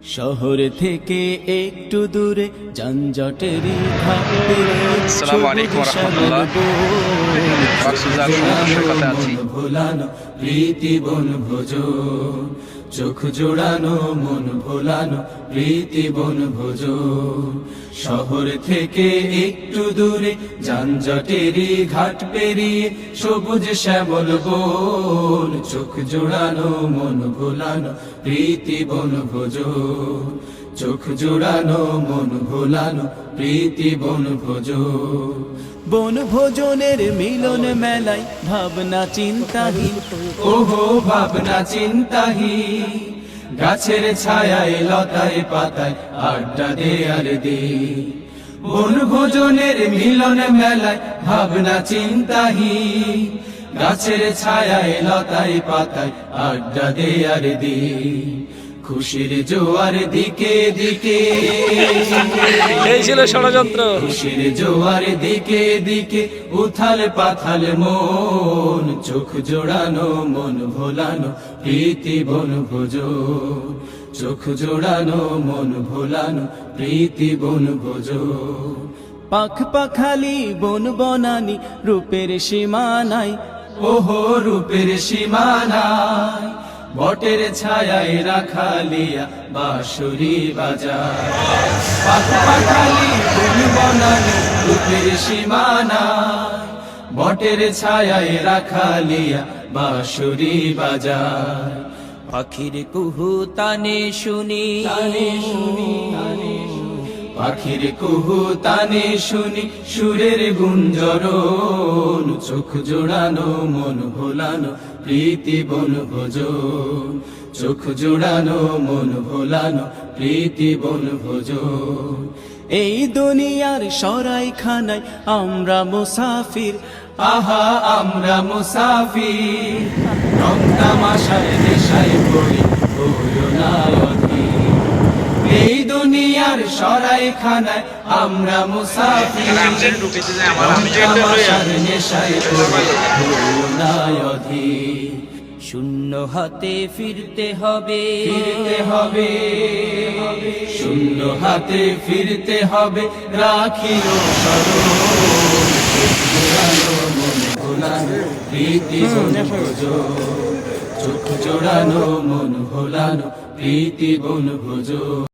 শহর থেকে একটু দূরে যানজটেরই ধাপ পেরিয়ে আসসালামু আলাইকুম রাহমাতুল্লাহ। কক্সবাজার সমুদ্র সৈকতে আছি। ভোলানো প্রীতি বন ভোজন, চোখ জোড়ানো মন ভোলানো প্রীতি বন ভোজন। শহর থেকে একটু দূরে যানজটেরই ঘাট পেরিয়ে সবুজ শ্যামল বন, চোখ জোড়ানো মন ভোলানো প্রীতি বন ভোজন। চোখ জোড়ানো মন ভোলানো প্রীতি বন ভোজন। বন ভোজনের মিলন মেলায় ভাবনা চিন্তাহীন, ওহো ভাবনা চিন্তাহীন। গাছের ছায়ায় লতায় পাতায় আড্ডা দে আর দে। বন ভোজনের মিলন মেলায় ভাবনা চিন্তাহীন। গাছের ছায়ায় লতায় পাতায় আড্ডা দে আর দে। খুশির জোয়ার দিকে দিকে, এই ছিল ষড়যন্ত্র। খুশির জোয়ার দিকে দিকে উথাল পাথাল মন, চোখ জোড়ানো মন ভোলানো প্রীতি বন ভোজন। চোখ জোড়ানো মন ভোলানো প্রীতি বন ভোজন। পাখ পাখালি বন বনানি রূপের সীমানায়, ওহো রূপের সীমানায়। বটের ছায়ায় রাখালিয়া বাঁশুরি বাজায়। পাখ পাখালি বন বনানি রূপের সীমানায়, বটের ছায়ায় রাখালিয়া বাঁশুরি বাজায়। পাখির কুহু তানে শুনি, পাখির কুহু তানে শুনি সুরের গুঞ্জরণ। চোখ জোড়ানো মন ভোলানো প্রীতি বন ভোজন। চোখ জোড়ানো মন ভোলানো প্রীতি বন ভোজন। এই দুনিয়ার সরাইখানায় আমরা মুসাফির, আহা আমরা মুসাফির। রং তামাশার নেশায় পড়ি হইও না অধীর। এই দুনিয়ার সরাইখানায় আমরা মুসাফির, রং তামাশার নেশায় পড়ি হইও না অধীর। শূন্য হাতে ফিরতে হবে, ফিরতে হবে, শূন্য হাতে ফিরতে হবে। রাখিও স্মরণ, মন ভোলানো প্রীতি বন ভোজন। চোখ জোড়ানো মন ভোলানো প্রীতি বন ভোজন।